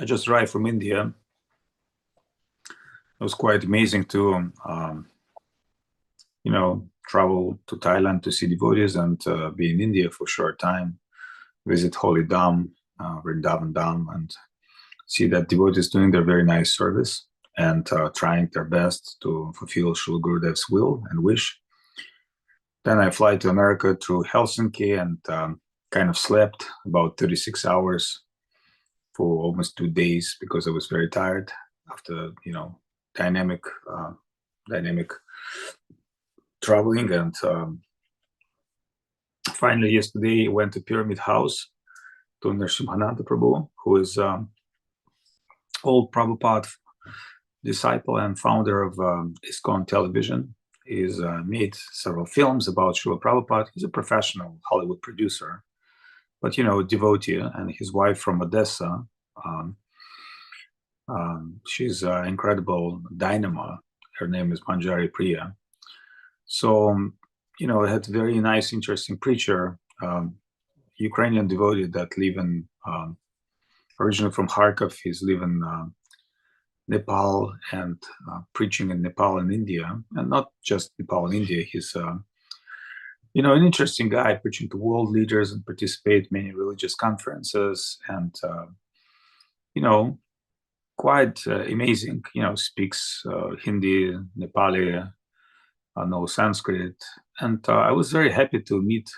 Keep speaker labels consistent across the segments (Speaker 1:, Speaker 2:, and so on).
Speaker 1: I just arrived from India. It was quite amazing to, travel to Thailand to see devotees and be in India for a short time, visit Holy Dham, Vrindavan Dham, and see that devotees doing their very nice service and trying their best to fulfill Srila Gurudev's will and wish. Then I fly to America through Helsinki and kind of slept about 36 hours for almost 2 days because I was very tired after, dynamic traveling. And finally, yesterday, I went to Pyramid House to Nrsimhananda Prabhu, who is old Prabhupada disciple and founder of ISKCON Television. He's made several films about Srila Prabhupada. He's a professional Hollywood producer, but, devotee, and his wife from Odessa. She's an incredible dynamo. Her name is Manjari Priya. So, I had a very nice, interesting preacher, Ukrainian devotee that live in, originally from Kharkov. He's living in Nepal and preaching in Nepal and India, and not just Nepal and India. He's, an interesting guy, preaching to world leaders and participate in many religious conferences, and, quite amazing, speaks Hindi, Nepali, knows Sanskrit. And I was very happy to meet,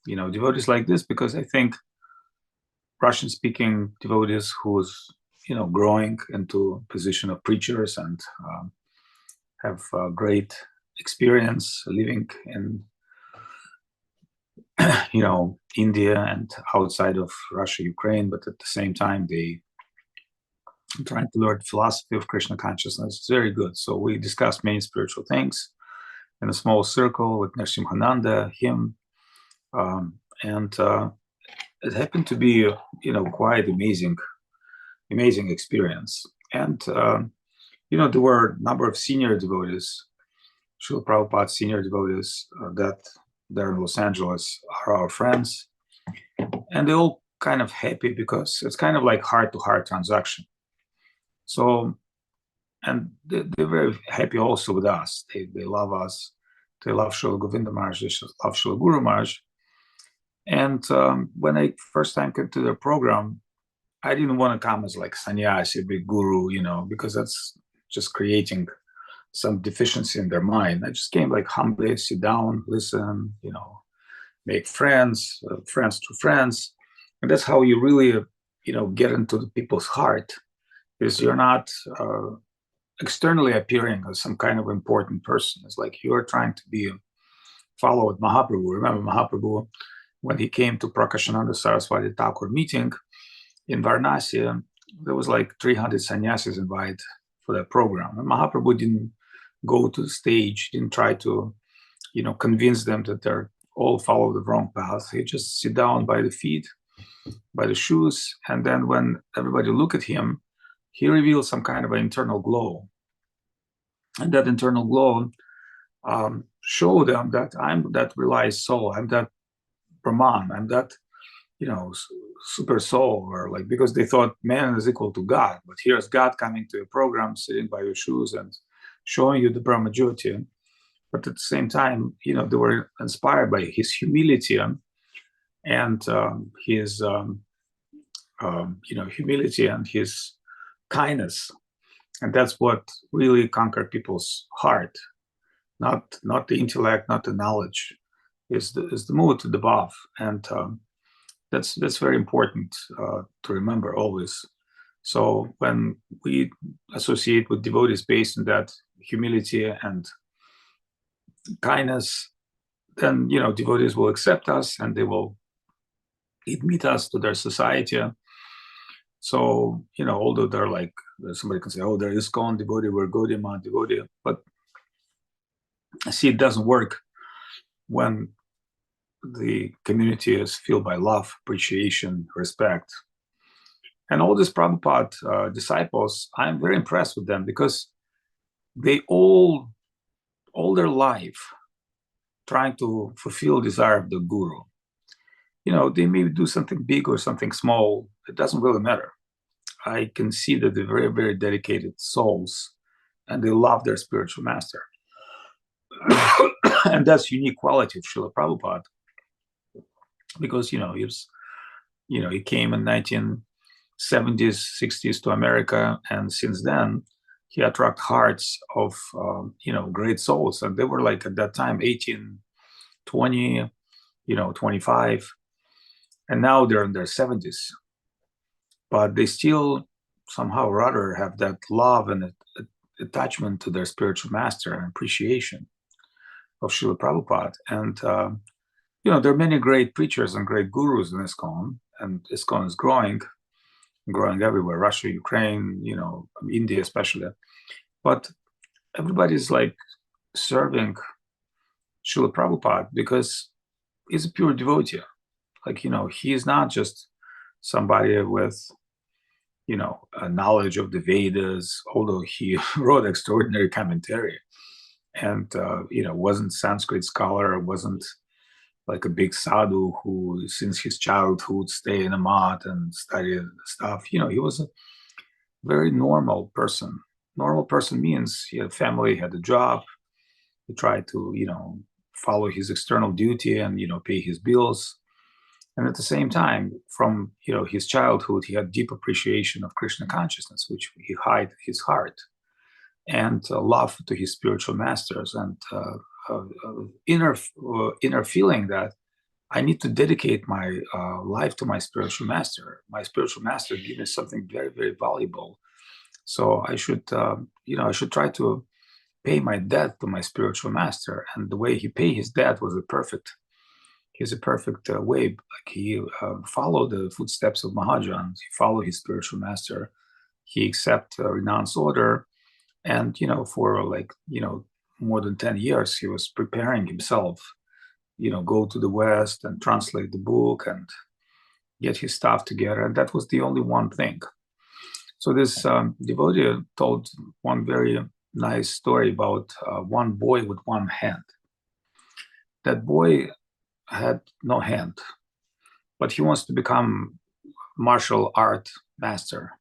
Speaker 1: devotees like this, because I think Russian-speaking devotees who's, growing into position of preachers and have great experience living in, India and outside of Russia, Ukraine, but at the same time, they trying to learn philosophy of Krishna consciousness. It's very good. So we discussed many spiritual things in a small circle with Nrsimhananda, him, and it happened to be, quite amazing experience. And, there were a number of senior devotees, Srila Prabhupada senior devotees that they're in Los Angeles, are our friends. And they all kind of happy because it's kind of like heart-to-heart transaction. So, and they're very happy also with us. They love us. They love Srila Govinda Maharaj. They love Srila Guru Maharaj. And when I first time came to their program, I didn't want to come as like sannyasi, big guru, because that's just creating some deficiency in their mind. I just came like humbly, sit down, listen, make friends, friends to friends. And that's how you really, get into the people's heart, is you're not externally appearing as some kind of important person. It's like you're trying to be follow Mahaprabhu. Remember Mahaprabhu, when he came to Prakashananda Saraswati Thakur meeting in Varanasi, there was like 300 sannyasis invited for that program. And Mahaprabhu didn't go to the stage, didn't try to, convince them that they're all follow the wrong path. He just sit down by the feet, by the shoes. And then when everybody look at him, he reveals some kind of an internal glow. And that internal glow show them that I'm that realized soul, I'm that Brahman, I'm that, super soul, or like, because they thought man is equal to God. But here's God coming to a program, sitting by your shoes and showing you the Brahma Jyoti. But at the same time, they were inspired by his humility and his, humility and his kindness. And that's what really conquered people's heart, not the intellect, not the knowledge, is the move to the above. And that's very important to remember always. So when we associate with devotees based on that humility and kindness, then devotees will accept us and they will admit us to their society. So although they're like, somebody can say, oh, they're ISKCON devotee, we're Gaudiya devotee, but I see it doesn't work when the community is filled by love, appreciation, respect. And all these Prabhupada disciples, I'm very impressed with them because they all their life trying to fulfill desire of the guru. They may do something big or something small. It doesn't really matter. I can see that they're very, very dedicated souls, and they love their spiritual master. And that's unique quality of Srila Prabhupada, because he came in 1970s, 60s to America, and since then he attracted hearts of great souls, and they were like at that time 18, 20, 25, and now they're in their 70s, but they still somehow or other have that love and attachment to their spiritual master and appreciation of Srila Prabhupada. And there are many great preachers and great gurus in ISKCON, and ISKCON is growing everywhere, Russia, Ukraine, India especially. But everybody's like serving Srila Prabhupada because he's a pure devotee. Like, he is not just somebody with, a knowledge of the Vedas, although he wrote extraordinary commentary, and, wasn't Sanskrit scholar, wasn't like a big sadhu who, since his childhood, stay in a mat and study stuff. He was a very normal person. Normal person means he had a family, had a job. He tried to, follow his external duty and, pay his bills. And at the same time, from, his childhood, he had deep appreciation of Krishna consciousness, which he hid his heart, and love to his spiritual masters, and inner feeling that I need to dedicate my life to my spiritual master. My spiritual master gave me something very, very valuable. So I should, I should try to pay my debt to my spiritual master. And the way he paid his debt was a perfect way. Like he followed the footsteps of Mahajans. He followed his spiritual master. He accepted a renounced order. And, for more than 10 years, he was preparing himself, go to the West and translate the book and get his stuff together. And that was the only one thing. So this devotee told one very nice story about one boy with one hand. That boy had no hand, but he wants to become martial art master.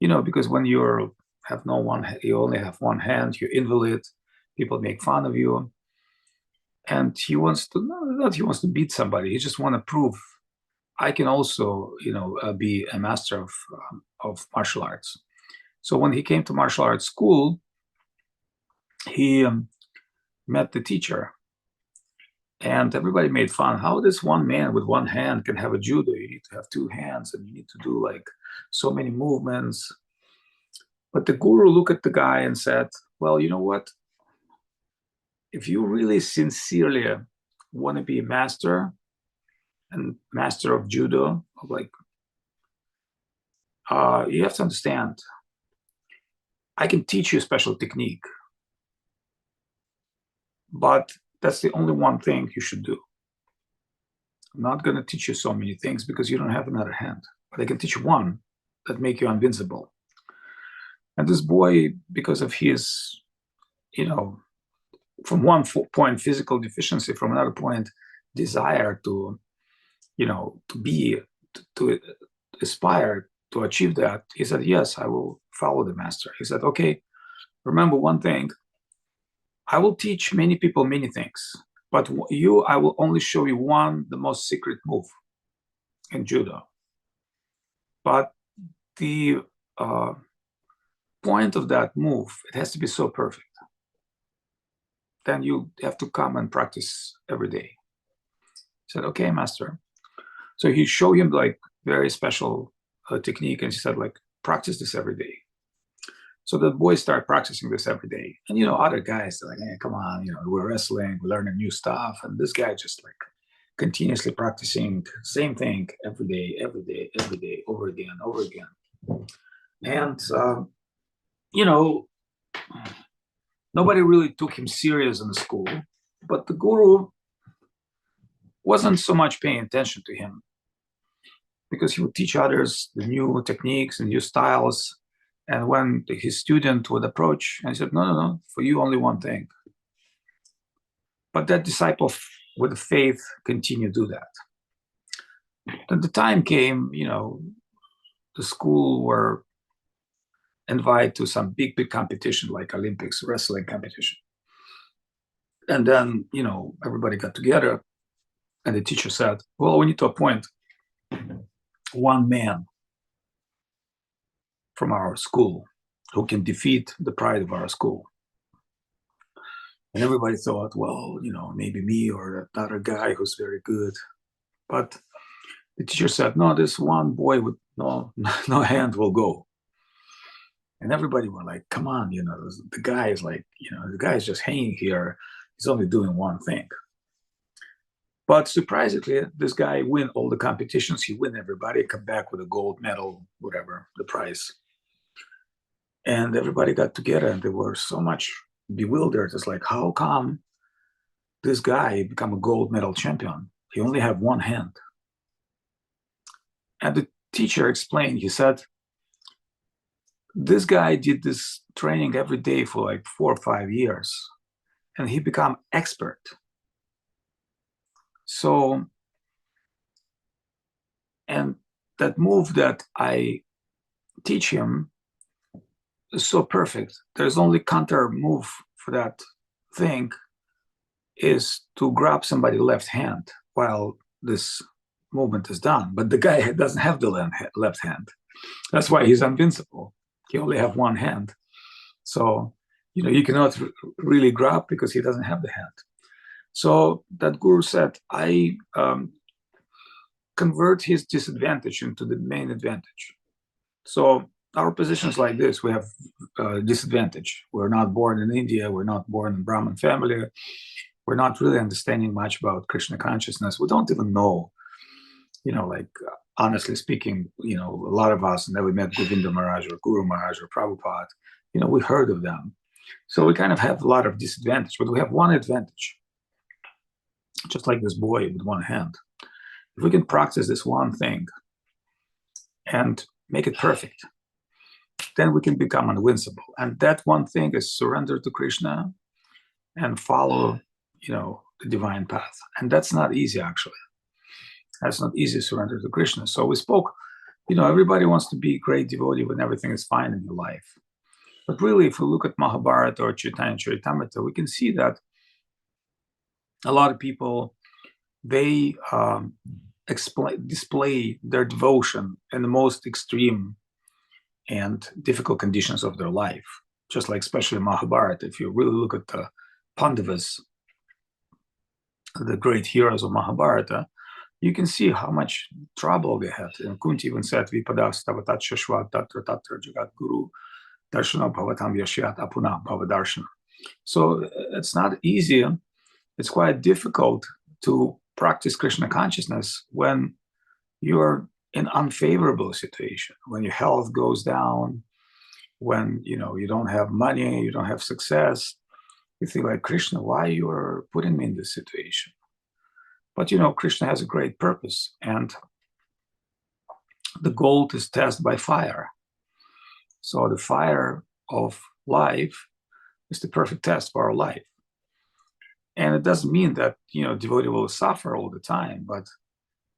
Speaker 1: Because when you only have one hand, you're invalid, people make fun of you. And he wants to beat somebody. He just want to prove I can also, be a master of martial arts. So when he came to martial arts school, he met the teacher, and everybody made fun. How this one man with one hand can have a judo? You need to have two hands, and you need to do like so many movements. But the guru looked at the guy and said, well, you know what? If you really sincerely want to be a master and master of judo, you have to understand, I can teach you a special technique, but that's the only one thing you should do. I'm not going to teach you so many things because you don't have another hand, but I can teach you one that make you invincible. And this boy, because of his, from one point, physical deficiency, from another point, desire to aspire to achieve that, he said, yes, I will follow the master. He said, okay, remember one thing, I will teach many people many things, but I will only show you the most secret move in judo. But the point of that move, it has to be so perfect. Then you have to come and practice every day. He said, okay, master. So he showed him like very special technique, and he said, like, practice this every day. So the boys start practicing this every day. And, other guys, they're like, hey, come on, we're wrestling, we're learning new stuff. And this guy just like continuously practicing same thing every day, over again. And, nobody really took him serious in the school, but the guru wasn't so much paying attention to him, because he would teach others the new techniques and new styles. And when his student would approach, and he said, no, for you only one thing. But that disciple with faith continued to do that. And the time came, the the school were invited to some big competition, like Olympics wrestling competition. And then, everybody got together, and the teacher said, well, we need to appoint one man from our school who can defeat the pride of our school. And everybody thought, well, maybe me or that other guy who's very good. But the teacher said, no, this one boy with no hand will go. And everybody were like, come on, the guy is like, the guy is just hanging here. He's only doing one thing. But surprisingly, this guy win all the competitions. He win everybody, come back with a gold medal, whatever the prize. And everybody got together, and they were so much bewildered. It's like, how come this guy become a gold medal champion? He only have one hand. And the teacher explained, he said, this guy did this training every day for like 4 or 5 years, and he become expert. So, and that move that I teach him is so perfect. There's only counter move for that thing is to grab somebody's left hand while this movement is done. But the guy doesn't have the left hand. That's why he's invincible. He only have one hand. So, you cannot really grab because he doesn't have the hand. So that guru said, I convert his disadvantage into the main advantage. So our position is like this. We have disadvantage. We're not born in India. We're not born in Brahmin family. We're not really understanding much about Krishna consciousness. We don't even know, honestly speaking, a lot of us never met Govinda Maharaj or Guru Maharaj or Prabhupada. We heard of them. So we kind of have a lot of disadvantage, but we have one advantage. Just like this boy with one hand. If we can practice this one thing and make it perfect, then we can become invincible. And that one thing is surrender to Krishna and follow, the divine path. And that's not easy, actually. That's not easy to surrender to Krishna. So we spoke, everybody wants to be a great devotee when everything is fine in your life. But really, if we look at Mahabharata or Chaitanya Charitamrita, we can see that a lot of people, they display their devotion in the most extreme and difficult conditions of their life. Just like especially Mahabharata, if you really look at the Pandavas, the great heroes of Mahabharata, you can see how much trouble they had. And Kunti even said, Vipadas tavatat shashvat tatra tatra jagat guru darshana bhavatam yashyat apuna bhavadarshana. So it's not easy. It's quite difficult to practice Krishna consciousness when you're in unfavorable situation, when your health goes down, when you don't have money, you don't have success. You think like, Krishna, why you are putting me in this situation? But Krishna has a great purpose, and the gold is tested by fire. So the fire of life is the perfect test for our life. And it doesn't mean that devotee will suffer all the time, but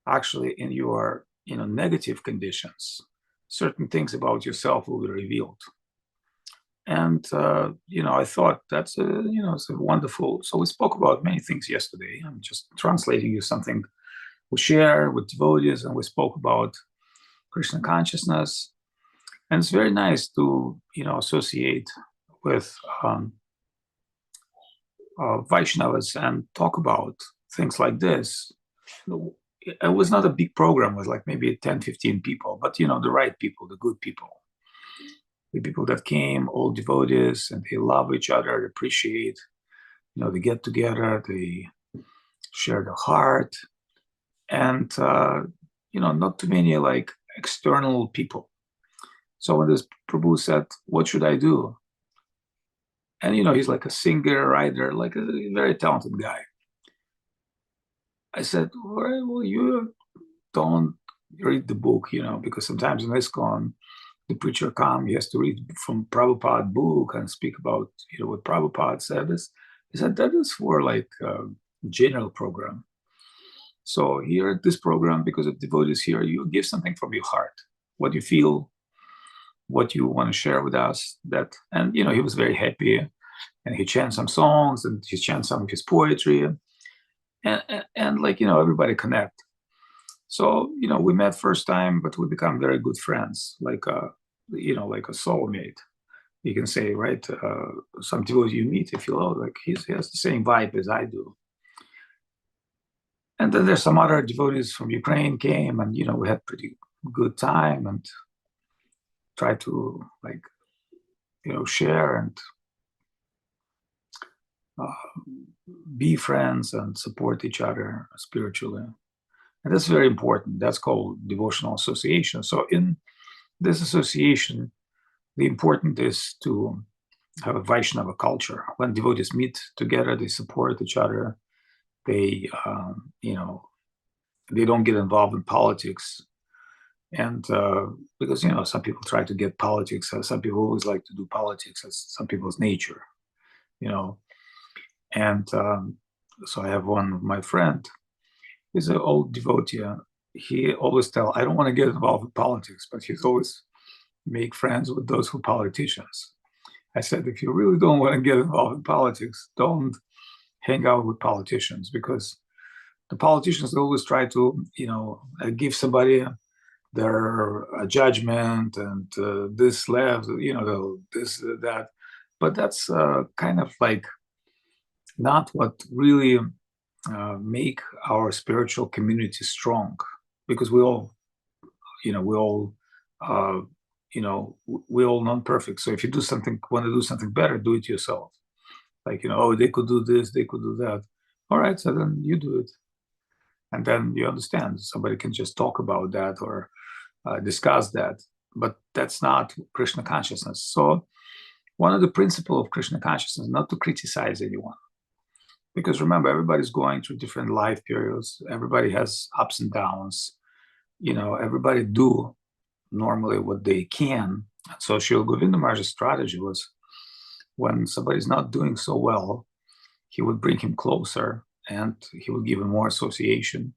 Speaker 1: actually in your negative conditions, certain things about yourself will be revealed. And I thought that's it's a wonderful. So we spoke about many things yesterday. I'm just translating you something we share with devotees, and we spoke about Krishna consciousness. And it's very nice to associate with Vaishnavas and talk about things like this. It was not a big program. It was like maybe 10, 15 people, but the right people, the good people. The people that came, all devotees, and they love each other, they appreciate, they get together, they share their heart, and, not too many like external people. So when this Prabhu said, what should I do? And, he's like a singer, writer, like a very talented guy. I said, well, you don't read the book, because sometimes in ISKCON, the preacher come, he has to read from Prabhupada book and speak about, what Prabhupada said. He said, that is for like a general program. So here at this program, because of devotees here, you give something from your heart. what you feel, what you want to share with us. That, and he was very happy, and he chants some songs, and he chants some of his poetry, and like everybody connect. So we met first time, but we become very good friends, like like a soulmate. You can say, right? Some devotees you meet, you feel, oh, like he has the same vibe as I do. And then there's some other devotees from Ukraine came, and we had pretty good time and try to like share and be friends and support each other spiritually. And that's very important. That's called devotional association. So in this association, the important is to have a Vaishnava culture. When devotees meet together, they support each other. They, they don't get involved in politics. And because, some people try to get politics, some people always like to do politics as some people's nature, And so I have one of my friend, he's an old devotee. He always tell, I don't want to get involved in politics, but he's always make friends with those who are politicians. I said, if you really don't want to get involved in politics, don't hang out with politicians, because the politicians always try to, give somebody their judgment and this left, this, that. But that's kind of like not what really make our spiritual community strong, because we all, we're all non-perfect. So if you want to do something better, do it yourself. Like, oh, they could do this, they could do that. All right, so then you do it. And then you understand somebody can just talk about that or discuss that. But that's not Krishna consciousness. So one of the principles of Krishna consciousness is not to criticize anyone. Because remember, everybody's going through different life periods. Everybody has ups and downs. Everybody do normally what they can. So Srila Govinda Maharaj's strategy was, when somebody's not doing so well, he would bring him closer and he would give him more association,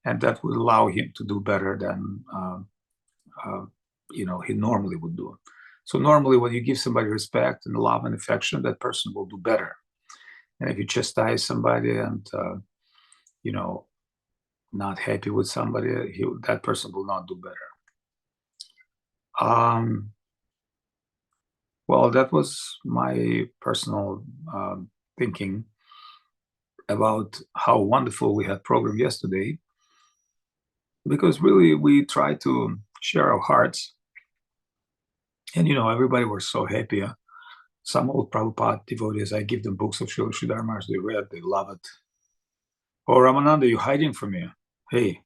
Speaker 1: and that would allow him to do better than he normally would do. So normally when you give somebody respect and love and affection, that person will do better. And if you chastise somebody and not happy with somebody, that person will not do better. Well, that was my personal thinking about how wonderful we had program yesterday, because really we try to share our hearts, and everybody was so happy. Some old Prabhupada devotees, I give them books of Srila Sridhar Maharaj, they read, they love it. Oh, Ramananda, you're hiding from me. Hey,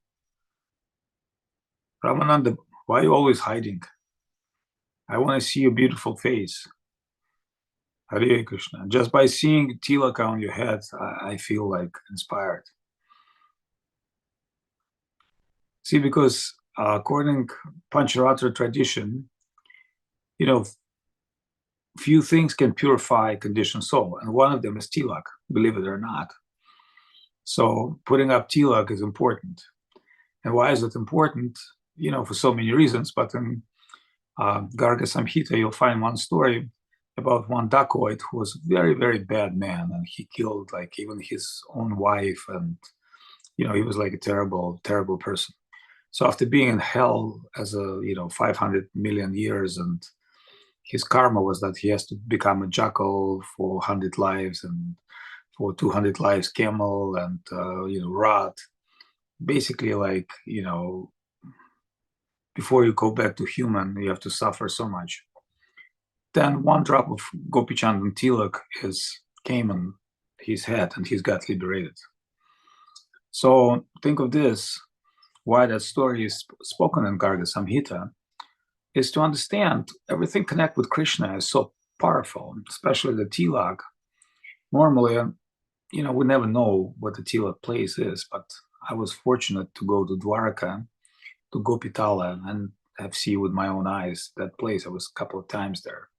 Speaker 1: Ramananda, why are you always hiding? I want to see your beautiful face. Hare Krishna. Just by seeing tilaka on your head, I feel like inspired. See, because according to Pancharatra tradition, few things can purify conditioned soul, and one of them is tilak, believe it or not. So putting up tilak is important. And why is it important? For so many reasons, but in Garga Samhita, you'll find one story about one dacoit who was a very, very bad man, and he killed like even his own wife, and he was like a terrible, terrible person. So after being in hell as a 500 million years, and his karma was that he has to become a jackal for 100 lives, and for 200 lives camel, and rat. Basically, like before you go back to human, you have to suffer so much. Then one drop of gopi-chandana tilak came on his head, and he's got liberated. So think of this, why that story is spoken in Garga Samhita, is to understand everything connect with Krishna is so powerful, especially the tilak. Normally, we never know what the tilak place is, but I was fortunate to go to Dwarka, to Gopitala, and have seen with my own eyes that place. I was a couple of times there.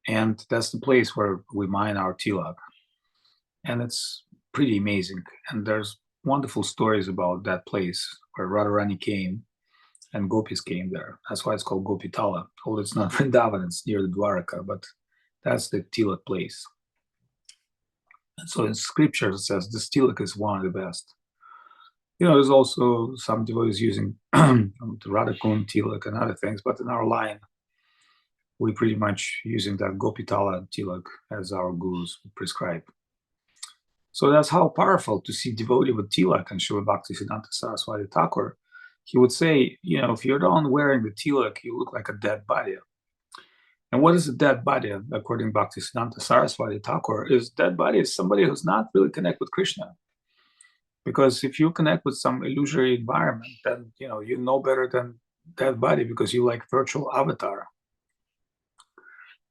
Speaker 1: And that's the place where we mine our tilak. And it's pretty amazing. And there's wonderful stories about that place where Radharani came and gopis came there. That's why it's called Gopi-tala. Although it's not Vrindavan, it's near the Dwaraka, but that's the tilak place. And so in scripture it says this tilak is one of the best. There's also some devotees using the Radhakund tilak and other things, but in our line, we pretty much using that Gopi-tala tilak as our gurus prescribe. So that's how powerful to see devotee with tilak. And Srila Bhaktisiddhanta Saraswati Thakur, he would say, if you're the one wearing the tilak, you look like a dead body. And what is a dead body? According to Bhaktisiddhanta Saraswati Thakur, is dead body is somebody who's not really connected with Krishna. Because if you connect with some illusory environment, then you know better than dead body because you like virtual avatar.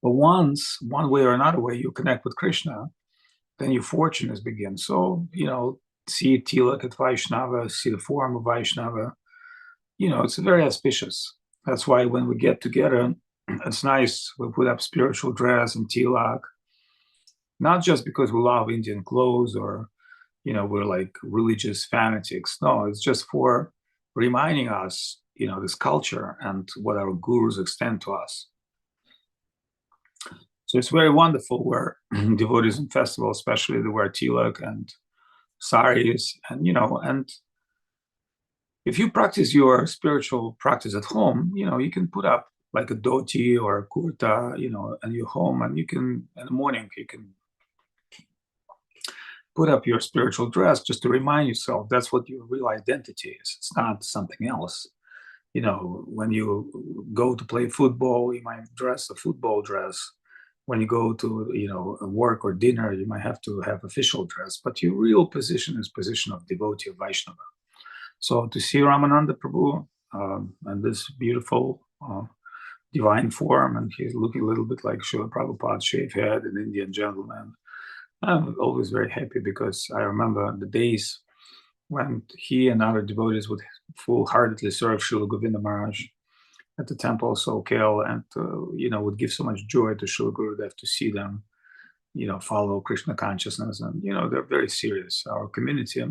Speaker 1: But once, one way or another way, you connect with Krishna, then your fortunes begin. So, see tilak at Vaishnava, see the form of Vaishnava, it's very auspicious. That's why when we get together, it's nice, we put up spiritual dress and tilak, not just because we love Indian clothes or, we're like religious fanatics. No, it's just for reminding us, this culture and what our gurus extend to us. So it's very wonderful where devotees in festivals, especially, they wear tilak and saris, and and if you practice your spiritual practice at home, you can put up like a dhoti or a kurta, in your home, and you can, in the morning, you can put up your spiritual dress just to remind yourself that's what your real identity is. It's not something else. When you go to play football, you might dress a football dress. When you go to, work or dinner, you might have to have official dress, but your real position is position of devotee of Vaishnava. So to see Ramananda Prabhu and this beautiful divine form, and he's looking a little bit like Srila Prabhupada, shaved head, an Indian gentleman, I'm always very happy because I remember the days when he and other devotees would full-heartedly serve Srila Govinda Maharaj at the temple of Sokel, and would give so much joy to Srila Gurudev to see them, follow Krishna consciousness, and they're very serious. Our community,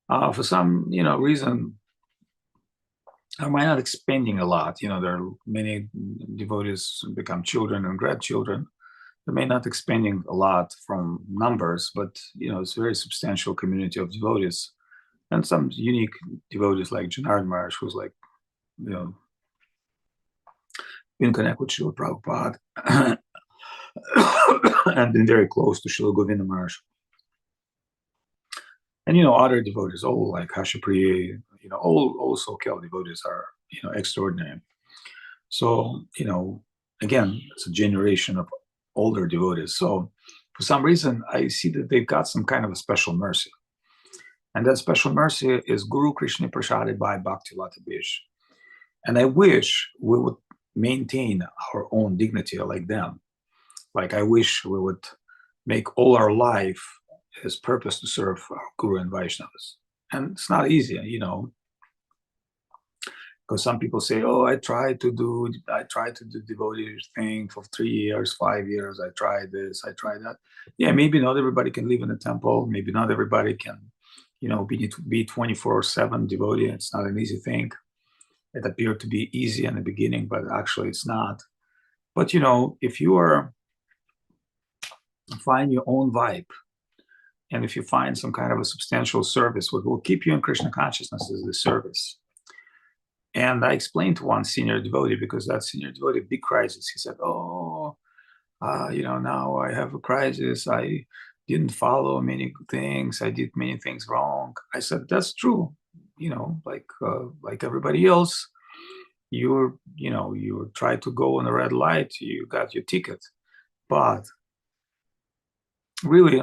Speaker 1: for some reason, are not expanding a lot. There are many devotees become children and grandchildren. They may not expanding a lot from numbers, but it's a very substantial community of devotees, and some unique devotees like Janardhan Maharaj, who's like been connected with Srila Prabhupada and been very close to Srila Govinda Maharaj. And other devotees, all like Hashipriya, all Sokel devotees are extraordinary. So again, it's a generation of older devotees. So for some reason, I see that they've got some kind of a special mercy, and that special mercy is Guru Krishna Prasadi by Bhakti Lata Bish. And I wish we would maintain our own dignity like them. Like I wish we would make all our life as purpose to serve our Guru and Vaishnavas. And it's not easy, because some people say, oh, I tried to do devotee thing for 3 years, 5 years. I tried this, I tried that. Yeah, maybe not everybody can live in a temple. Maybe not everybody can, be 24/7 devotee. It's not an easy thing. It appeared to be easy in the beginning, but actually it's not. But, if you find your own vibe, and if you find some kind of a substantial service, what will keep you in Krishna consciousness is the service. And I explained to one senior devotee, because that senior devotee, big crisis. He said, oh, now I have a crisis. I didn't follow many things. I did many things wrong. I said, that's true. Like everybody else, you try to go on a red light, you got your ticket. But really,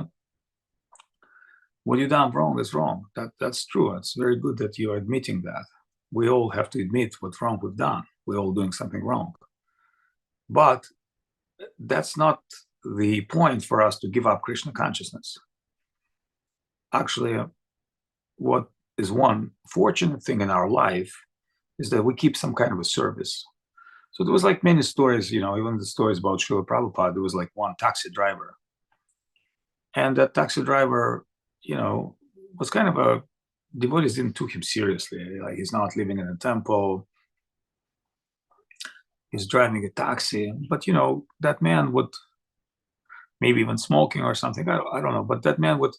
Speaker 1: what you done wrong is wrong. That's true. It's very good that you're admitting that. We all have to admit what's wrong we've done. We're all doing something wrong. But that's not the point for us to give up Krishna consciousness. Actually, what is one fortunate thing in our life is that we keep some kind of a service. So there was like many stories, even the stories about Srila Prabhupada, there was like one taxi driver. And that taxi driver, was kind of a devotees didn't took him seriously. Like, he's not living in a temple, he's driving a taxi. But that man would maybe even smoking or something. I don't know. But that man would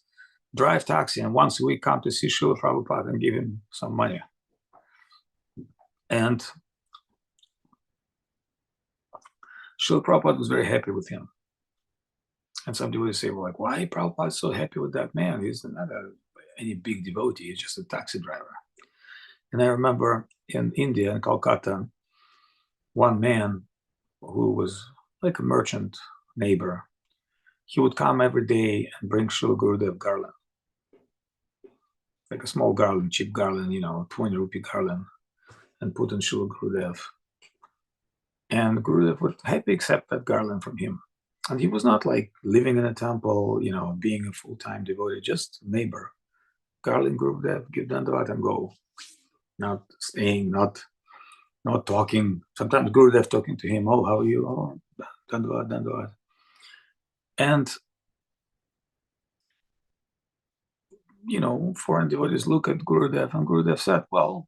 Speaker 1: drive taxi and once a week come to see Srila Prabhupada and give him some money. And Srila Prabhupada was very happy with him. And some devotees say, well, like, why Prabhupada is so happy with that man? He's not any big devotee, he's just a taxi driver. And I remember in India, in Calcutta, one man who was like a merchant neighbor, he would come every day and bring Srila Gurudev garland, like a small garland, cheap garland, 20 rupee garland, and put on Srila Gurudev. And Gurudev would happily accept that garland from him. And he was not like living in a temple, being a full-time devotee, just neighbor. Garland, Gurudev, give dandavat and go. Not staying, not talking. Sometimes Gurudev talking to him, oh, how are you? Oh, dandavat, dandavat. And, foreign devotees look at Gurudev, and Gurudev said, well,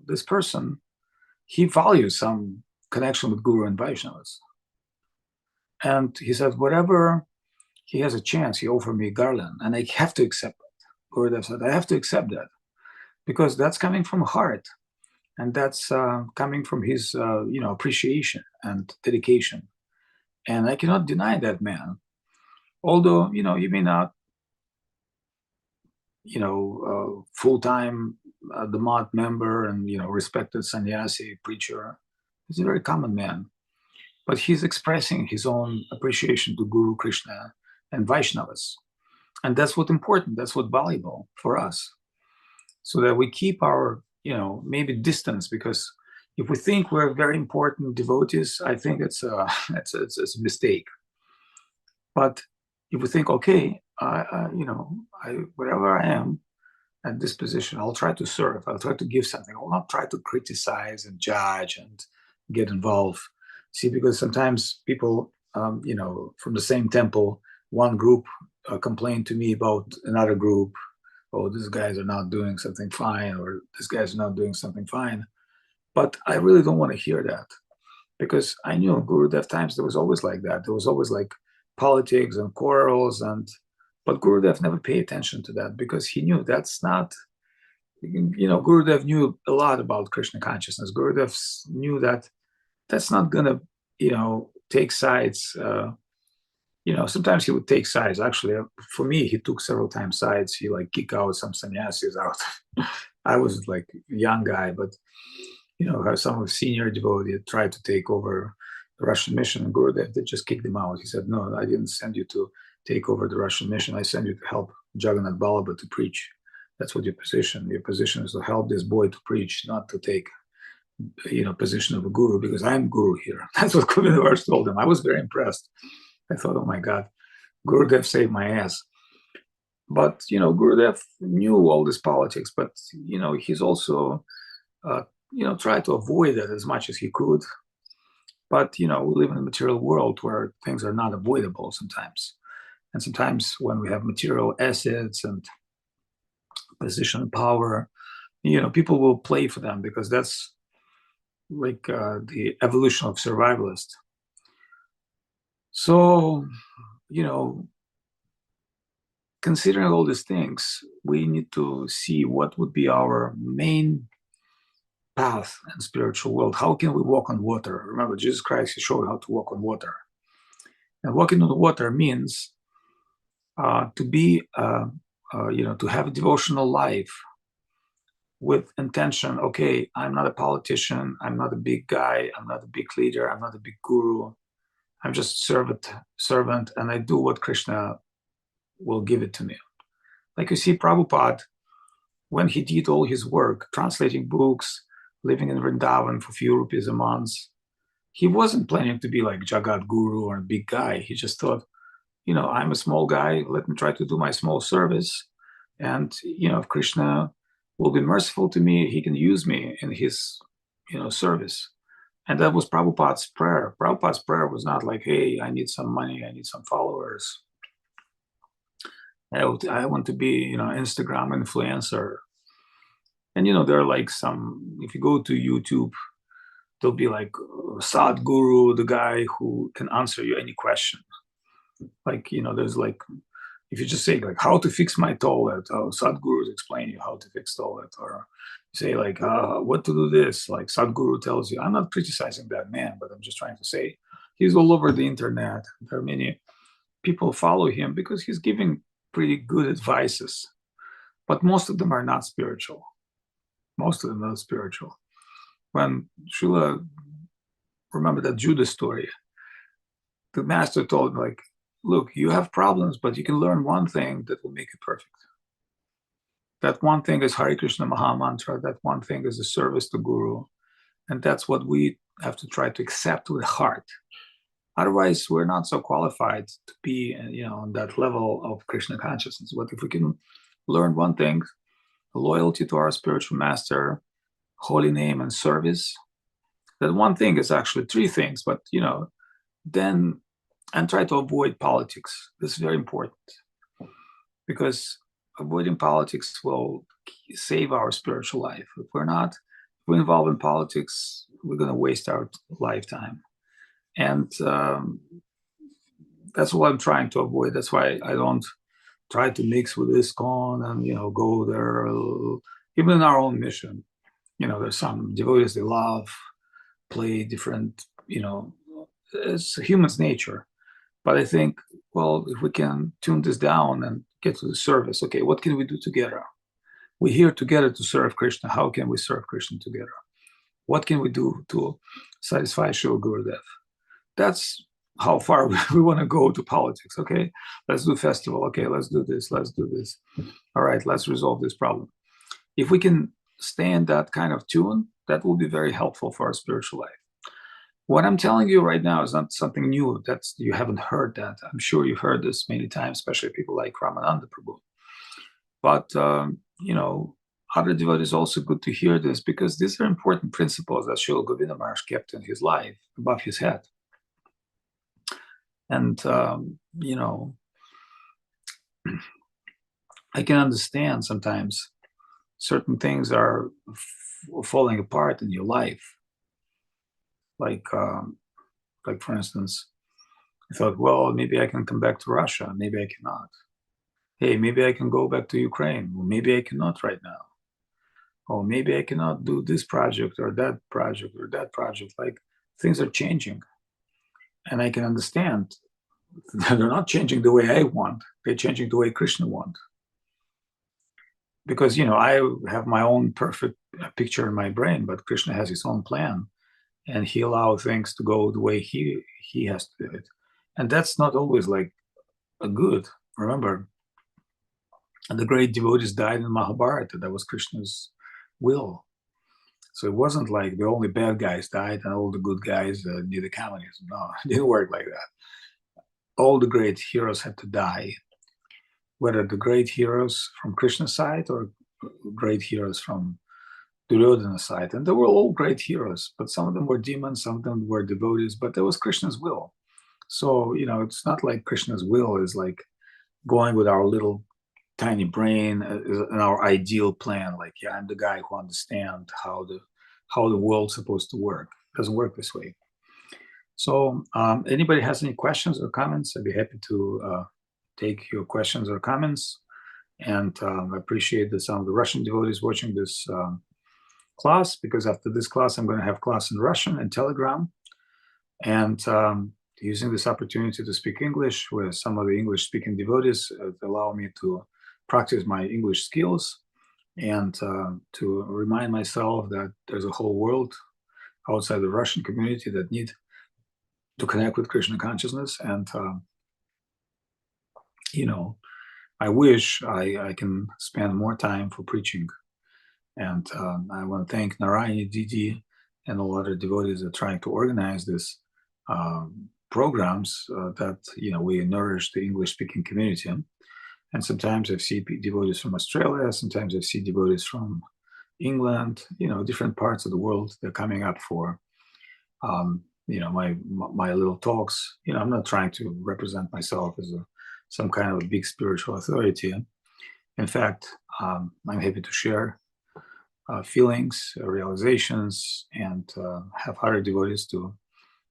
Speaker 1: this person, he values some connection with Guru and Vaishnavas. And he said, whatever he has a chance, he offered me garland, and I have to accept it. Gurudev said, I have to accept that, because that's coming from heart, and that's coming from his, appreciation and dedication. And I cannot deny that man. Although, you may not, full-time Dhammat member and, respected sannyasi, preacher. He's a very common man. But he's expressing his own appreciation to Guru, Krishna, and Vaishnavas. And that's what's important. That's what's valuable for us. So that we keep our, maybe distance, because if we think we're very important devotees, I think it's a mistake. But if we think, okay, wherever I am at this position, I'll try to serve. I'll try to give something. I'll not try to criticize and judge and get involved. See, because sometimes people, from the same temple, one group complain to me about another group. Oh, these guys are not doing something fine, or these guys are not doing something fine. But I really don't want to hear that, because I knew in Gurudev times there was always like that. There was always like politics and quarrels, but Gurudev never paid attention to that, because he knew that's not, Gurudev knew a lot about Krishna consciousness. Gurudev knew that that's not gonna, take sides. Sometimes he would take sides. Actually, for me, he took several times sides. He like kicked out some sannyasis out. I was like a young guy, but some of senior devotee tried to take over the Russian mission, and Gurudev, they just kicked him out. He said, no, I didn't send you to take over the Russian mission. I sent you to help Jagannath Ballabha to preach. That's what your position. Your position is to help this boy to preach, not to take position of a guru, because I'm guru here. That's what Kuvinavars told him. I was very impressed. I thought, oh my God, Gurudev saved my ass. But, Gurudev knew all this politics, but, he's also, tried to avoid it as much as he could. But, we live in a material world where things are not avoidable sometimes. And sometimes when we have material assets and position and power, people will play for them, because that's like the evolution of survivalist. So, considering all these things, we need to see what would be our main path in spiritual world. How can we walk on water? Remember, Jesus Christ, he showed how to walk on water. And walking on the water means to be, to have a devotional life with intention. Okay, I'm not a politician. I'm not a big guy. I'm not a big leader. I'm not a big guru. I'm just servant, and I do what Krishna will give it to me. Like you see Prabhupada, when he did all his work, translating books, living in Vrindavan for a few rupees a month, he wasn't planning to be like Jagat Guru or a big guy. He just thought, I'm a small guy, let me try to do my small service. And, if Krishna will be merciful to me, he can use me in his, service. And that was Prabhupada's prayer. Prabhupada's prayer was not like, hey, I need some money, I need some followers. I want to be, Instagram influencer. And there are like some, if you go to YouTube, there'll be like Sadhguru, the guy who can answer you any question. Like, there's like, if you just say like how to fix my toilet, Sadhguru is explaining you how to fix toilet, or you say like what to do this, like Sadhguru tells you. I'm not criticizing that man, but I'm just trying to say he's all over the internet. There are many people follow him because he's giving pretty good advices, but most of them are not spiritual. Most of them are not spiritual. When Srila, remember that Judas story, the master told him like, look, you have problems, but you can learn one thing that will make it perfect. That one thing is Hare Krishna Maha Mantra. That one thing is the service to Guru. And that's what we have to try to accept with heart. Otherwise, we're not so qualified to be, on that level of Krishna consciousness. But if we can learn one thing, loyalty to our spiritual master, holy name, and service, that one thing is actually three things, but, then, and try to avoid politics. This is very important, because avoiding politics will save our spiritual life. If we're involved in politics, we're going to waste our lifetime. And that's what I'm trying to avoid. That's why I don't try to mix with ISKCON and, go there. Even in our own mission, there's some devotees they love, play different, it's human's nature. But I think, well, if we can tune this down and get to the service, okay, what can we do together? We're here together to serve Krishna. How can we serve Krishna together? What can we do to satisfy Srila Gurudev? That's how far we want to go to politics. Okay, let's do festival. Okay, let's do this. Let's do this. All right, let's resolve this problem. If we can stay in that kind of tune, that will be very helpful for our spiritual life. What I'm telling you right now is not something new. That's, you haven't heard that. I'm sure you've heard this many times, especially people like Ramananda Prabhu. But other devotees also good to hear this, because these are important principles that Srila Govinda Maharaj kept in his life above his head. And I can understand sometimes certain things are falling apart in your life. Like for instance, I thought, well, maybe I can come back to Russia. Maybe I cannot. Hey, maybe I can go back to Ukraine. Well, maybe I cannot right now. Oh, maybe I cannot do this project or that project or that project. Like, things are changing. And I can understand they're not changing the way I want. They're changing the way Krishna wants. Because, I have my own perfect picture in my brain, but Krishna has his own plan. And he allows things to go the way he has to do it. And that's not always like a good. Remember, the great devotees died in Mahabharata. That was Krishna's will. So it wasn't like the only bad guys died and all the good guys did the communism. No, it didn't work like that. All the great heroes had to die, whether the great heroes from Krishna's side or great heroes from Duryodhana's side. And they were all great heroes, but some of them were demons, some of them were devotees, but that was Krishna's will. So, it's not like Krishna's will is like going with our little tiny brain and our ideal plan. Like, yeah, I'm the guy who understands how the world's supposed to work. It doesn't work this way. So anybody has any questions or comments, I'd be happy to take your questions or comments. And I appreciate that some of the Russian devotees watching this class, because after this class, I'm going to have class in Russian and Telegram. And using this opportunity to speak English with some of the English-speaking devotees allow me to practice my English skills and to remind myself that there's a whole world outside the Russian community that need to connect with Krishna consciousness. And, I wish I can spend more time for preaching. And I want to thank Narayani Didi and all other devotees that are trying to organize this programs that, we nourish the English-speaking community. And sometimes I see devotees from Australia, sometimes I see devotees from England, different parts of the world. They're coming up for, my little talks. I'm not trying to represent myself as some kind of a big spiritual authority. In fact, I'm happy to share feelings, realizations, and have other devotees to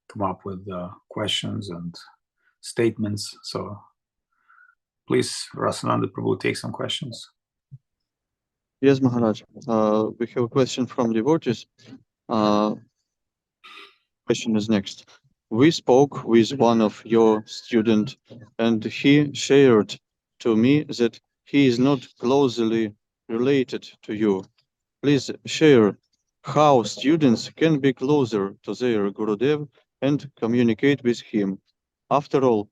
Speaker 1: come up with questions and statements. So please, Rasananda Prabhu, take some questions.
Speaker 2: Yes, Maharaj. We have a question from devotees. Question is next. We spoke with one of your students, and he shared to me that he is not closely related to you. Please share how students can be closer to their Gurudev and communicate with him. After all,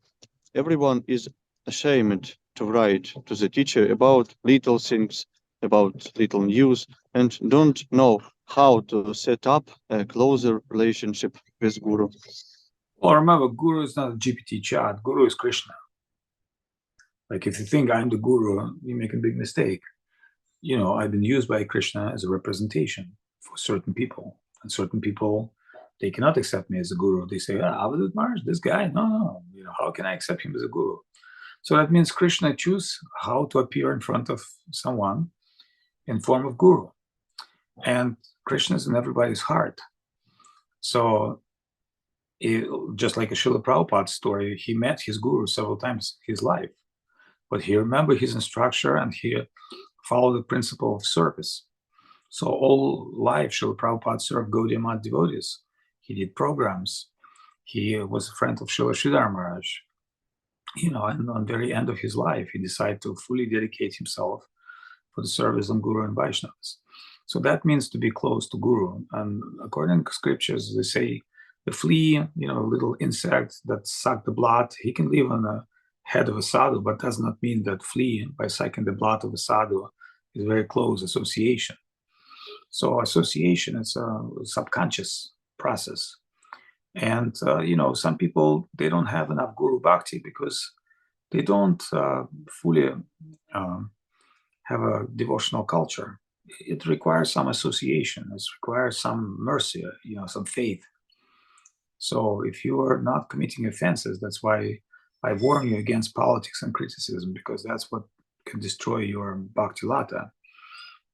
Speaker 2: everyone is ashamed to write to the teacher about little things, about little news, and don't know how to set up a closer relationship with Guru.
Speaker 1: Well, remember, Guru is not a GPT chat. Guru is Krishna. Like, if you think I'm the Guru, you make a big mistake. I've been used by Krishna as a representation for certain people. And certain people, they cannot accept me as a Guru. They say, Avadhut Maharaj, this guy, no. How can I accept him as a Guru? So that means Krishna chooses how to appear in front of someone in form of Guru. And Krishna is in everybody's heart. So just like a Srila Prabhupada story, he met his Guru several times in his life. But he remembered his instruction and he followed the principle of service. So all life, Srila Prabhupada served Gaudiya Math devotees. He did programs. He was a friend of Srila Sridhar Maharaj. And on the very end of his life, he decided to fully dedicate himself for the service of Guru and Vaishnavas. So that means to be close to Guru. And according to scriptures, they say the flea, little insect that sucked the blood, he can live on the head of a sadhu, but does not mean that flea, by sucking the blood of a sadhu, is very close association. So association is a subconscious process. And, some people, they don't have enough Guru Bhakti because they don't fully have a devotional culture. It requires some association. It requires some mercy, some faith. So if you are not committing offenses, that's why I warn you against politics and criticism, because that's what can destroy your bhakti lata.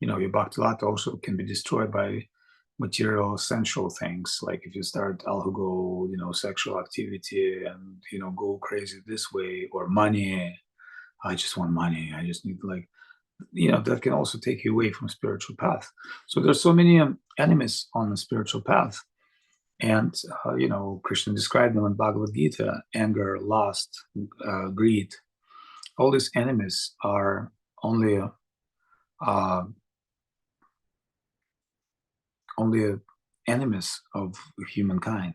Speaker 1: Your bhakti lata also can be destroyed by material, sensual things. Like if you start alcohol, sexual activity, and go crazy this way, or money. I just want money. I just need that can also take you away from spiritual path. So there's so many enemies on the spiritual path. And, Krishna described them in Bhagavad Gita: anger, lust, greed. All these enemies are only enemies of humankind.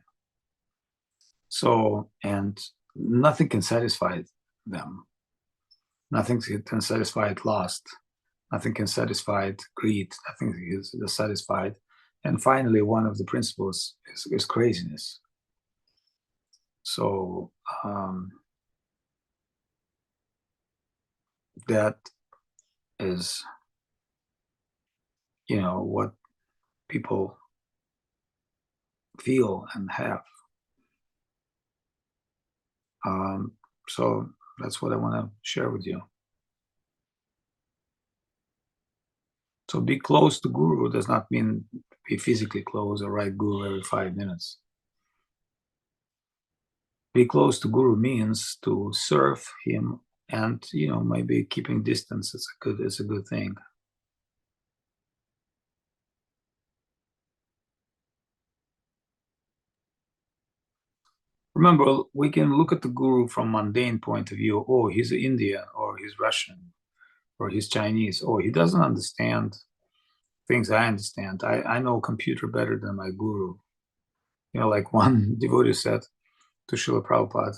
Speaker 1: So, and nothing can satisfy them. Nothing can satisfy lust. Nothing can satisfy greed. Nothing is satisfied. And finally, one of the principles is craziness. So that is, what people feel and have. So that's what I want to share with you. So be close to Guru does not mean be physically close or write Guru every 5 minutes. Be close to Guru means to serve him, and maybe keeping distance is a good thing. Remember, we can look at the Guru from mundane point of view. Oh, he's Indian, or he's Russian, or he's Chinese. Oh, he doesn't understand things I understand. I know computer better than my Guru. Like one devotee said to Srila Prabhupada,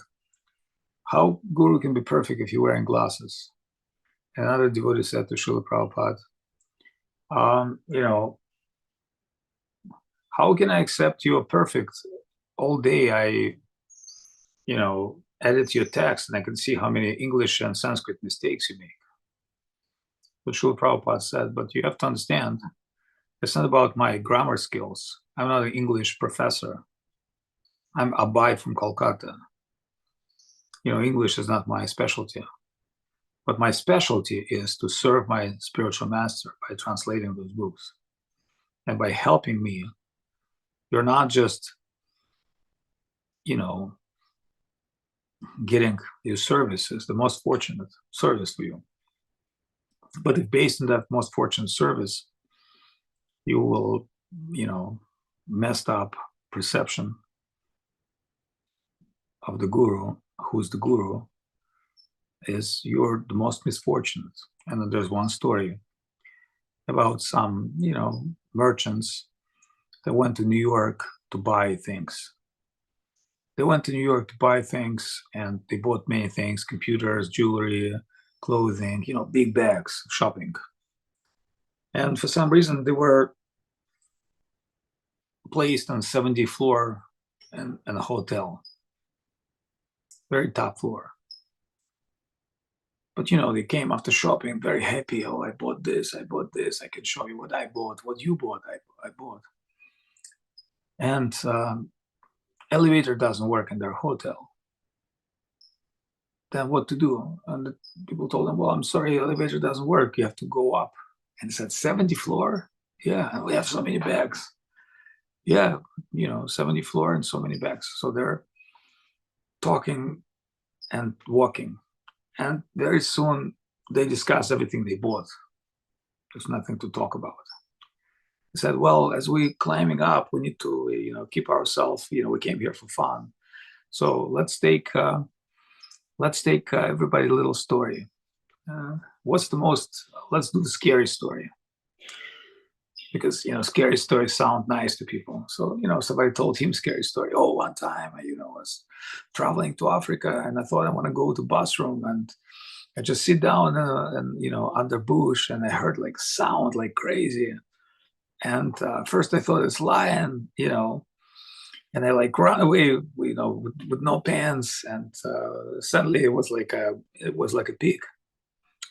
Speaker 1: how Guru can be perfect if you're wearing glasses? Another devotee said to Srila Prabhupada, how can I accept you are perfect? All day I, edit your text and I can see how many English and Sanskrit mistakes you make. But Srila Prabhupada said, but you have to understand, it's not about my grammar skills. I'm not an English professor. I'm Abai from Kolkata. English is not my specialty. But my specialty is to serve my spiritual master by translating those books. And by helping me, you're not just, getting your services, the most fortunate service for you. But if based on that most fortunate service, you will, messed up perception of the guru, who's the guru, is you're the most misfortunate. And then there's one story about some, merchants that went to New York to buy things. They went to New York to buy things, and they bought many things: computers, jewelry, clothing, big bags, shopping. And for some reason, they were placed on 70th floor in a hotel, very top floor. But they came after shopping very happy. Oh, I bought this, I bought this. I can show you what I bought, what you bought, I bought. And elevator doesn't work in their hotel. Then what to do? And the people told them, well, I'm sorry, elevator doesn't work. You have to go up. And it said 70th floor? Yeah, and we have so many bags. Yeah, 70th floor and so many bags. So they're talking and walking. And very soon they discuss everything they bought. There's nothing to talk about. They said, well, as we're climbing up, we need to, keep ourselves, we came here for fun. So let's take everybody a little story. Let's do the scary story. Because, scary stories sound nice to people. So, somebody told him scary story. Oh, one time, I was traveling to Africa and I thought I want to go to bathroom, and I just sit down and under bush, and I heard like sound like crazy. And first I thought it's lion, and I like run away, with no pants. And suddenly it was like a pig.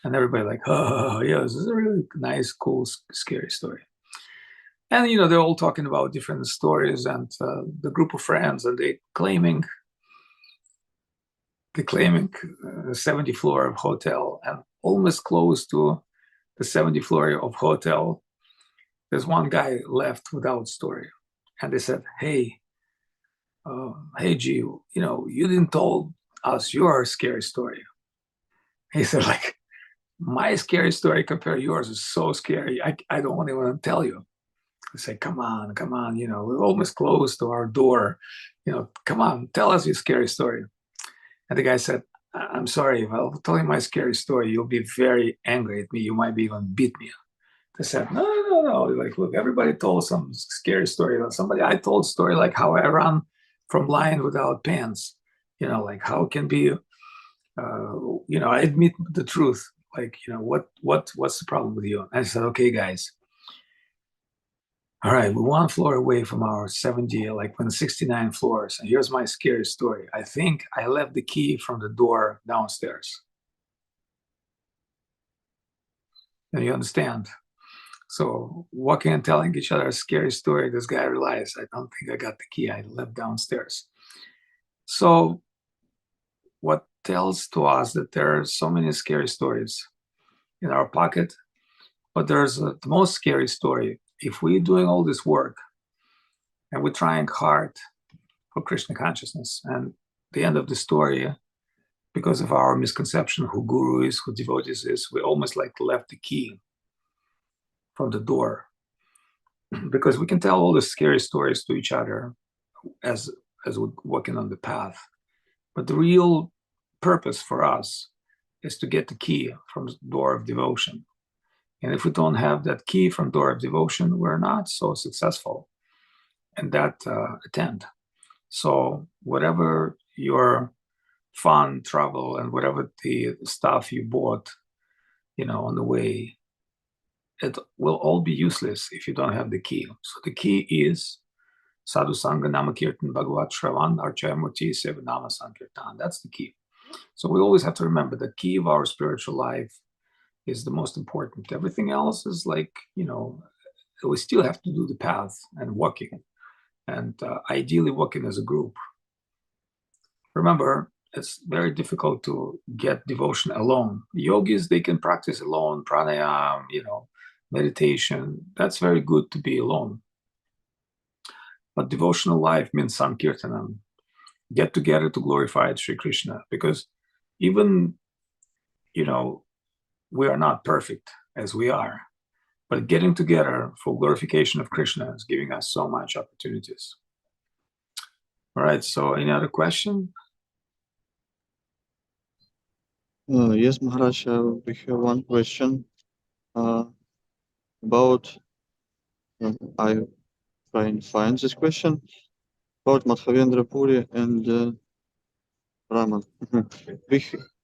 Speaker 1: And everybody like, oh, yeah, this is a really nice, cool, scary story. And, they're all talking about different stories, and the group of friends, and they claiming the 70th floor of hotel, and almost close to the 70th floor of hotel, there's one guy left without story. And they said, hey, G, you didn't told us your scary story. He said, like, my scary story compared to yours is so scary. I don't want to even tell you. I say, come on, we're almost close to our door. Come on, tell us your scary story. And the guy said, I'm sorry, if I'll tell you my scary story, you'll be very angry at me. You might be even beat me. They said, no. Like, look, everybody told some scary story. I told a story like how I ran from lion without pants. Like how it can be, I admit the truth. Like, what's the problem with you? And I said, okay, guys. All right, we're one floor away from our 70, like 69 floors. And here's my scary story. I think I left the key from the door downstairs. And you understand? So walking and telling each other a scary story, this guy realized, I don't think I got the key. I left downstairs. So what tells to us that there are so many scary stories in our pocket, but there's the most scary story. If we're doing all this work and we're trying hard for Krishna consciousness, and the end of the story, because of our misconception who guru is, who devotees is, we almost like left the key from the door. Because we can tell all the scary stories to each other as we're walking on the path. But the real purpose for us is to get the key from the door of devotion. And if we don't have that key from door of devotion, we're not so successful in that attempt. So whatever your fun, travel, and whatever the stuff you bought, on the way, it will all be useless if you don't have the key. So the key is Sadhu Sangha Nama Kirtan Bhagavat Shravan Archayamurti Seva Nama Sankirtan. That's the key. So we always have to remember the key of our spiritual life is the most important. Everything else is like, we still have to do the path and walking, and ideally walking as a group. Remember, it's very difficult to get devotion alone. Yogis, they can practice alone, pranayam, meditation, that's very good to be alone. But devotional life means sankirtanam, get together to glorify Sri Krishna, because even, we are not perfect as we are, but getting together for glorification of Krishna is giving us so much opportunities. All right, so any other question?
Speaker 2: Yes, Maharaj, we have one question about, I try and find this question, about Madhavendra Puri and Brahman.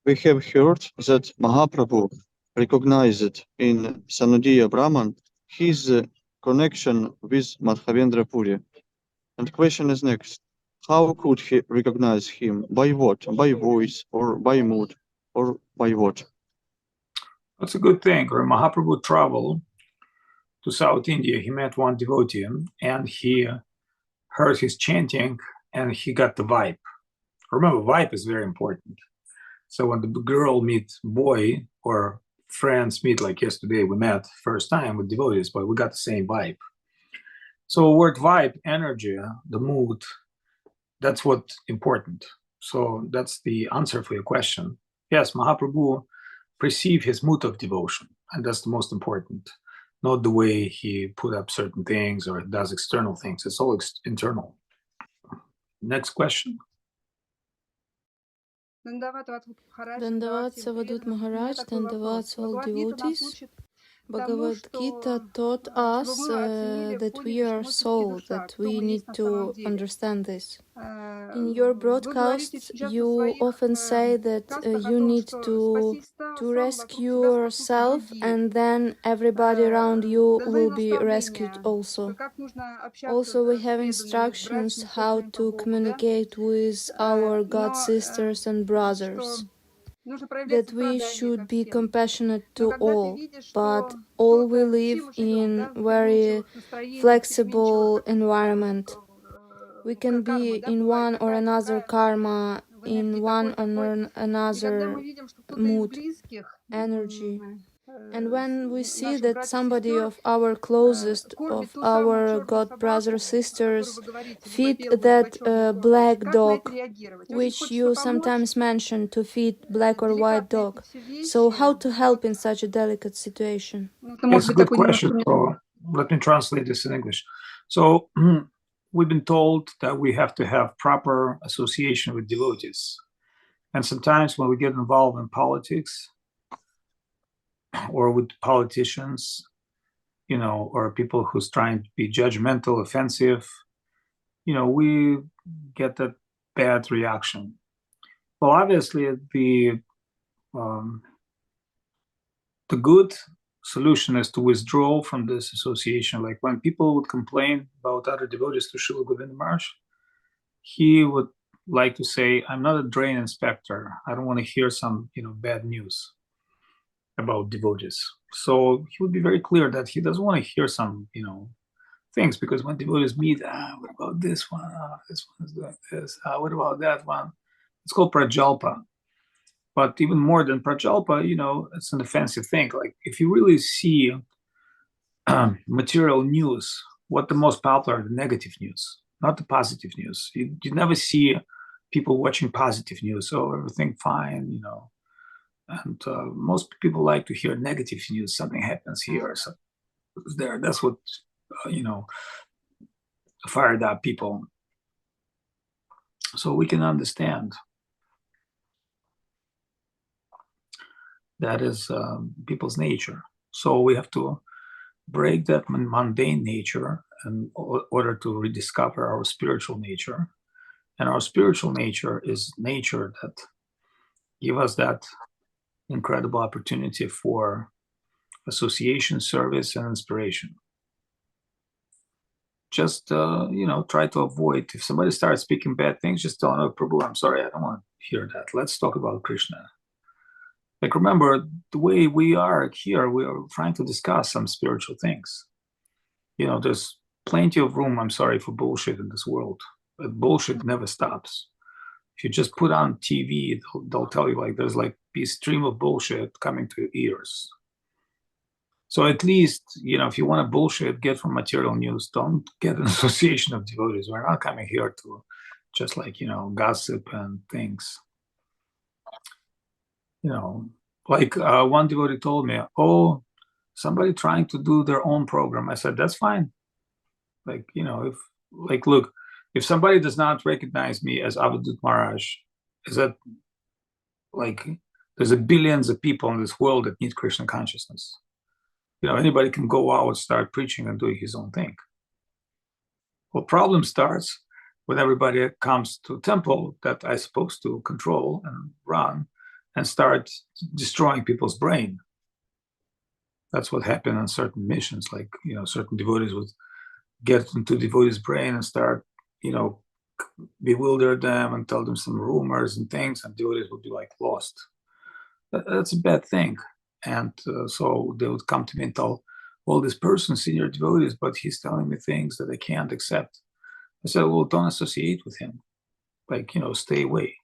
Speaker 2: We have heard that Mahaprabhu recognized in Sanudiya Brahman his connection with Madhavendra Puri. And the question is next. How could he recognize him? By what? By voice or by mood or by what?
Speaker 1: That's a good thing. When Mahaprabhu traveled to South India, he met one devotee and he heard his chanting and he got the vibe. Remember, vibe is very important. So when the girl meets boy or friends meet, like yesterday we met first time with devotees, but we got the same vibe. So word vibe, energy, the mood, that's what's important. So that's the answer for your question. Yes, Mahaprabhu perceive his mood of devotion, and that's the most important. Not the way he put up certain things or does external things. It's all internal. Next question.
Speaker 3: Dandavat Avadhut Maharaj, Dandavat all devotees. Bhagavad Gita taught us that we are soul, that we need to understand this. In your broadcasts, you often say that you need to rescue yourself, and then everybody around you will be rescued also. Also, we have instructions how to communicate with our God sisters and brothers, that we should be compassionate to all, but all we live in very flexible environment. We can be in one or another karma, in one or another mood, energy. And when we see that somebody of our closest, of our God brothers, sisters, feed that black dog, which you sometimes mention to feed black or white dog. So how to help in such a delicate situation?
Speaker 1: It's a good question. So let me translate this in English. So we've been told that we have to have proper association with devotees. And sometimes when we get involved in politics or with politicians, or people who's trying to be judgmental, offensive, we get that bad reaction. Well, obviously, the good solution is to withdraw from this association. Like when people would complain about other devotees to Srila Govinda Maharaj, he would like to say, I'm not a drain inspector. I don't want to hear some, bad news about devotees. So he would be very clear that he doesn't want to hear some, things, because when devotees meet, what about this one? This one is doing this. What about that one? It's called prajalpa. But even more than prajalpa, it's an offensive thing. Like if you really see material news, what the most popular, the negative news, not the positive news. You never see people watching positive news. So everything fine, and most people like to hear negative news. Something happens here, so there. That's what fired up people. So we can understand that is people's nature. So we have to break that mundane nature in order to rediscover our spiritual nature. And our spiritual nature is nature that give us that incredible opportunity for association, service, and inspiration. Just try to avoid, if somebody starts speaking bad things, just tell them, oh, Prabhu, I'm sorry, I don't want to hear that. Let's talk about Krishna. Like, remember, the way we are here, we are trying to discuss some spiritual things. There's plenty of room, I'm sorry, for bullshit in this world. But bullshit never stops. If you just put on TV, they'll tell you, like, there's like a stream of bullshit coming to your ears. So at least, if you want to bullshit, get from material news. Don't get an association of devotees. We're not coming here to just gossip and things. One devotee told me, oh, somebody trying to do their own program. I said, that's fine. Look, if somebody does not recognize me as Avadhut Maharaj, is that there's billions of people in this world that need Krishna consciousness. Anybody can go out and start preaching and doing his own thing. Well, problem starts when everybody comes to a temple that I'm supposed to control and run and start destroying people's brain. That's what happened on certain missions. Certain devotees would get into devotees' brain and start, bewilder them and tell them some rumors and things, and devotees would be lost. That's a bad thing. And so they would come to me and tell, well, this person's senior devotees, but he's telling me things that I can't accept. I said, well, don't associate with him. Stay away.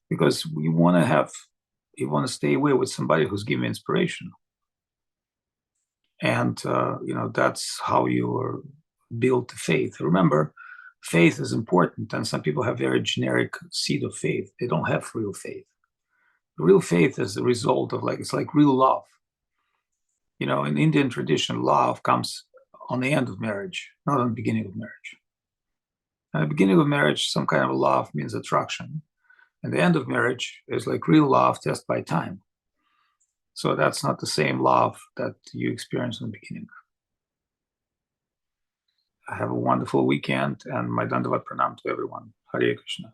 Speaker 1: Because you want to stay away with somebody who's giving inspiration. And, that's how you build faith. Remember, faith is important. And some people have very generic seed of faith. They don't have real faith. Real faith is the result of it's like real love. In Indian tradition, love comes on the end of marriage, not on the beginning of marriage. At the beginning of marriage, some kind of love means attraction. And the end of marriage is real love tested by time. So that's not the same love that you experience in the beginning. Have a wonderful weekend, and my Dandavat Pranam to everyone. Hare Krishna.